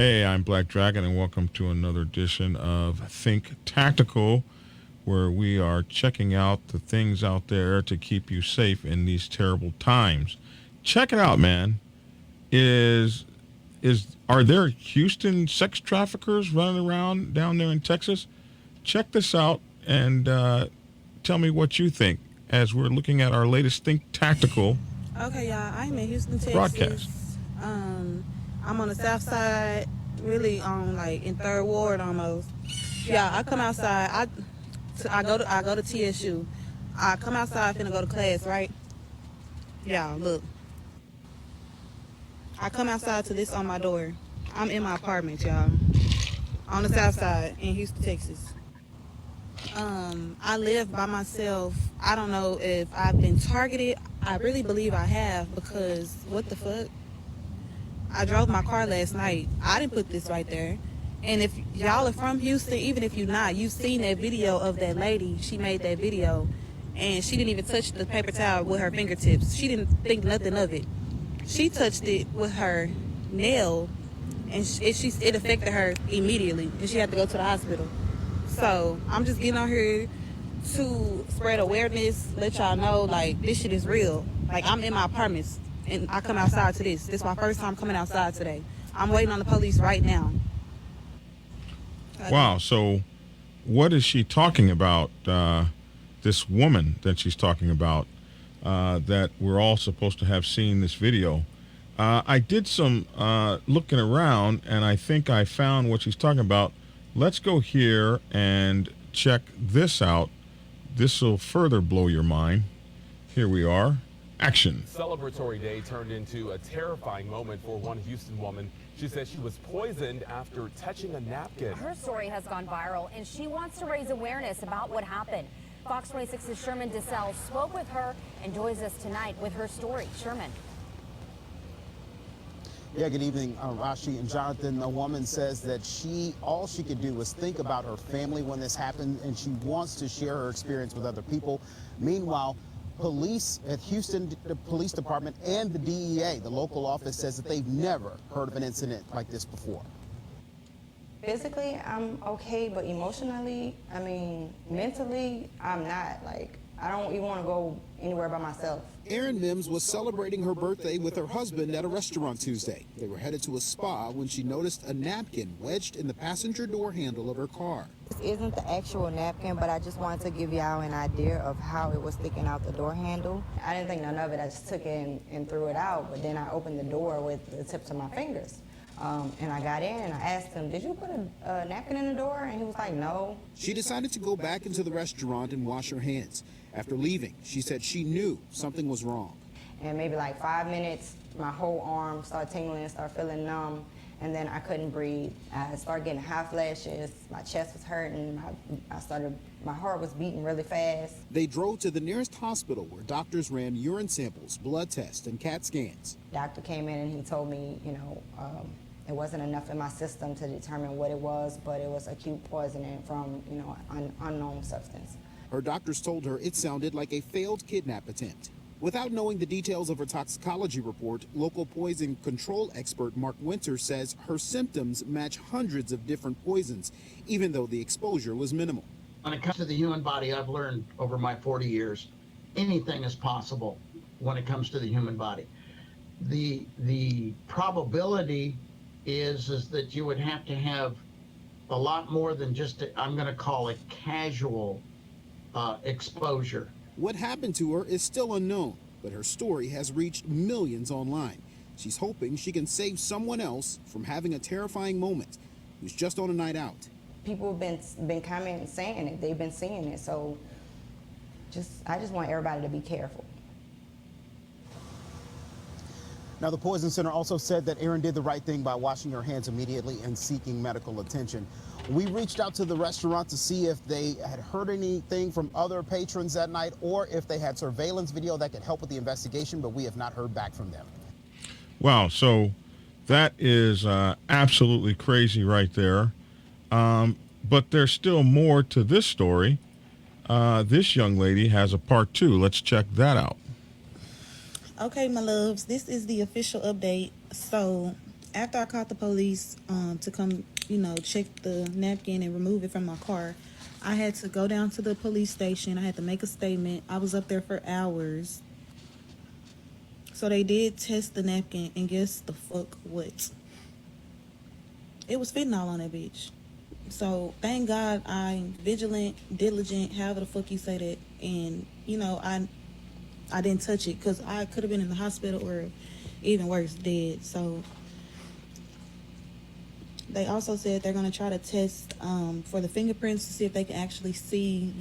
Hey, I'm Black Dragon, and welcome to another edition of Think Tactical, where we are checking out the things out there to keep you safe in these terrible times. Check it out, man. Is are there Houston sex traffickers running around down there in Texas? Check this out and tell me what you think as we're looking at our latest Think Tactical Okay, y'all. I'm in Houston, broadcast. Texas. I'm on the south side, really on like in Third Ward almost. Yeah, I come outside. I go to TSU. I come outside, finna go to class, right? Yeah, look. I come outside to this on my door. I'm in my apartment, y'all, on the south side in Houston, Texas. I live by myself. I don't know if I've been targeted. I really believe I have because what the fuck? I drove my car last night. I didn't put this right there. And if y'all are from Houston, even if you're not, you've seen that video of that lady. She made that video and she didn't even touch the paper towel with her fingertips. She didn't think nothing of it. She touched it with her nail and it affected her immediately and she had to go to the hospital. So I'm just getting on here to spread awareness, let y'all know like this shit is real. Like I'm in my apartments and I come outside to this. This is my first time coming outside today. I'm waiting on the police right now. Wow. So, what is she talking about? This woman that she's talking about that we're all supposed to have seen this video. I did some looking around, and I think I found what she's talking about. Let's go here and check this out. This will further blow your mind. Here we are. Action. Celebratory day turned into a terrifying moment for one Houston woman. She says she was poisoned after touching a napkin. Her story has gone viral, and she wants to raise awareness about what happened. Fox 26's Sherman DeSalle spoke with her and joins us tonight with her story. Sherman. Yeah, good evening, Rashi and Jonathan. The woman says that all she could do was think about her family when this happened, and she wants to share her experience with other people. Meanwhile, police at Houston Police Department and the DEA, the local office, says that they've never heard of an incident like this before. Physically, I'm okay, but emotionally, mentally, I'm not. Like, I don't even want to go anywhere by myself. Erin Mims was celebrating her birthday with her husband at a restaurant Tuesday. They were headed to a spa when she noticed a napkin wedged in the passenger door handle of her car. This isn't the actual napkin, but I just wanted to give y'all an idea of how it was sticking out the door handle. I didn't think none of it. I just took it and threw it out, but then I opened the door with the tips of my fingers. And I got in and I asked him, did you put a napkin in the door? And he was like, no. She decided to go back into the restaurant and wash her hands. After leaving, she said she knew something was wrong. And maybe like 5 minutes, my whole arm started tingling, started feeling numb, and then I couldn't breathe. I started getting hot flashes, my chest was hurting, my heart was beating really fast. They drove to the nearest hospital where doctors ran urine samples, blood tests, and CAT scans. Doctor came in and he told me, it wasn't enough in my system to determine what it was, but it was acute poisoning from, an unknown substance. Her doctors told her it sounded like a failed kidnap attempt. Without knowing the details of her toxicology report, local poison control expert Mark Winter says her symptoms match hundreds of different poisons, even though the exposure was minimal. When it comes to the human body, I've learned over my 40 years, anything is possible when it comes to the human body. The probability is that you would have to have a lot more than just, I'm going to call it casual exposure. What happened to her is still unknown, but her story has reached millions online. She's hoping she can save someone else from having a terrifying moment who's just on a night out. People have been commenting saying it. They've been seeing it. So I just want everybody to be careful. Now, the Poison Center also said that Erin did the right thing by washing her hands immediately and seeking medical attention. We reached out to the restaurant to see if they had heard anything from other patrons that night or if they had surveillance video that could help with the investigation, but we have not heard back from them. Wow. So that is absolutely crazy right there. But there's still more to this story. This young lady has a part two. Let's check that out. Okay, my loves, this is the official update. So After I called the police to come, check the napkin and remove it from my car, I had to go down to the police station. I had to make a statement. I was up there for hours. So they did test the napkin, and guess the fuck what? It was fentanyl on that bitch. So thank God I'm vigilant, diligent, however the fuck you say that, and I didn't touch it because I could have been in the hospital or even worse, dead. So they also said they're gonna try to test for the fingerprints to see if they can actually see,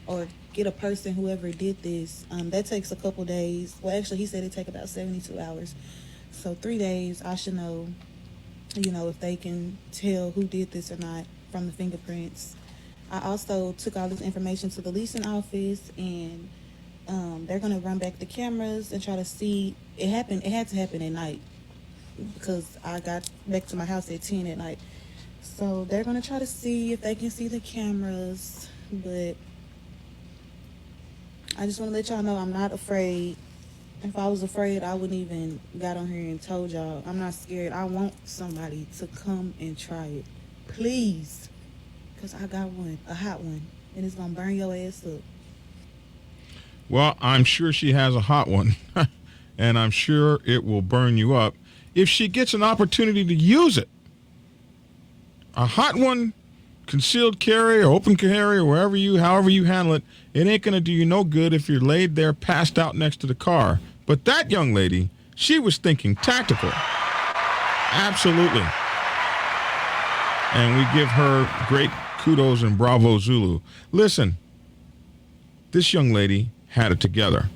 or get a person whoever did this. That takes a couple days. Well, actually, he said it take about 72 hours. So 3 days, I should know, if they can tell who did this or not from the fingerprints. I also took all this information to the leasing office, and they're gonna run back the cameras and try to see. It happened. It had to happen at night because I got back to my house at 10 at night. So they're gonna try to see if they can see the cameras, but I just want to let y'all know I'm not afraid. If I was afraid, I wouldn't even got on here and told y'all. I'm not scared. I want somebody to come and try it. Please. Because I got one, a hot one, and it's going to burn your ass up. Well, I'm sure she has a hot one, and I'm sure it will burn you up if she gets an opportunity to use it. A hot one, concealed carry or open carry or however you handle it, it ain't going to do you no good if you're laid there passed out next to the car. But that young lady, she was thinking tactical. Absolutely. And we give her great kudos and bravo Zulu. Listen, this young lady had it together.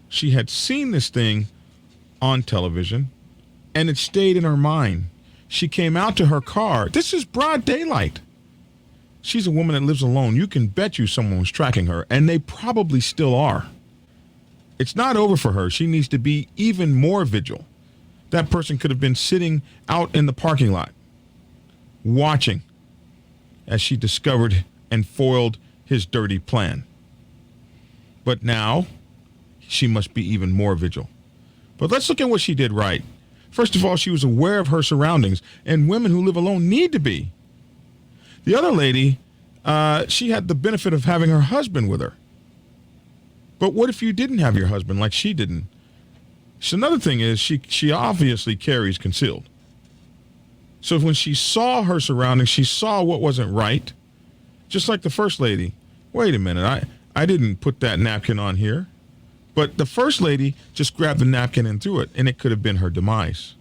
She had seen this thing on television, and it stayed in her mind. She came out to her car. This is broad daylight. She's a woman that lives alone. You can bet you someone was tracking her, and they probably still are. It's not over for her. She needs to be even more vigilant. That person could have been sitting out in the parking lot, watching as she discovered and foiled his dirty plan. But now, she must be even more vigilant. But let's look at what she did right. First of all, she was aware of her surroundings, and women who live alone need to be. The other lady, she had the benefit of having her husband with her. But what if you didn't have your husband like she didn't? So another thing is she obviously carries concealed. So when she saw her surroundings, she saw what wasn't right. Just like the first lady. Wait a minute, I didn't put that napkin on here. But the first lady just grabbed the napkin and threw it, and it could have been her demise.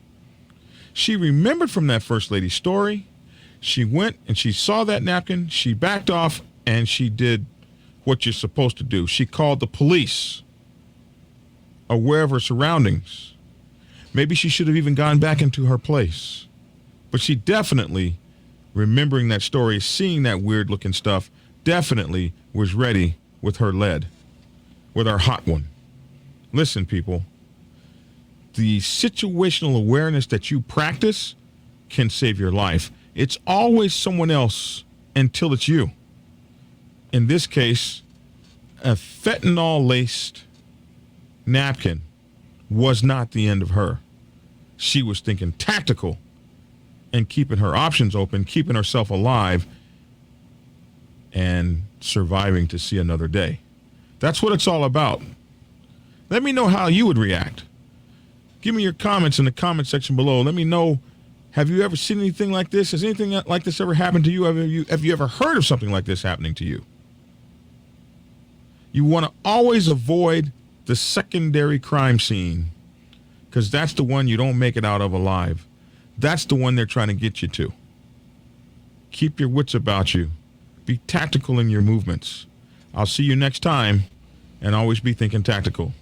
She remembered from that first lady's story. She went and she saw that napkin, she backed off, and she did what you're supposed to do. She called the police, aware of her surroundings. Maybe she should have even gone back into her place. But she definitely, remembering that story, seeing that weird looking stuff, definitely was ready with her lead, with her hot one. Listen, people, the situational awareness that you practice can save your life. It's always someone else until it's you. In this case, a fentanyl-laced napkin was not the end of her. She was thinking tactical and keeping her options open, keeping herself alive, and surviving to see another day. That's what it's all about. Let me know how you would react. Give me your comments in the comment section below. Let me know, have you ever seen anything like this? Has anything like this ever happened to you? Have you ever heard of something like this happening to you? You want to always avoid the secondary crime scene because that's the one you don't make it out of alive. That's the one they're trying to get you to. Keep your wits about you. Be tactical in your movements. I'll see you next time, and always be thinking tactical.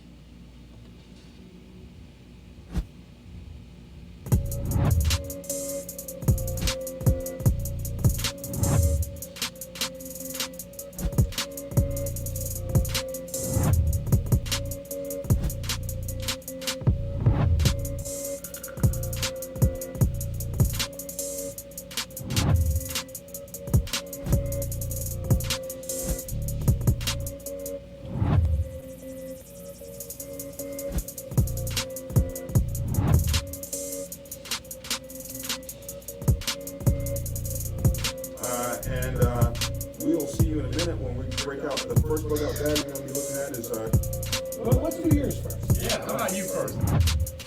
the first breakout bag you're gonna be looking at is. Well, let's do yours first. Yeah, how about you first?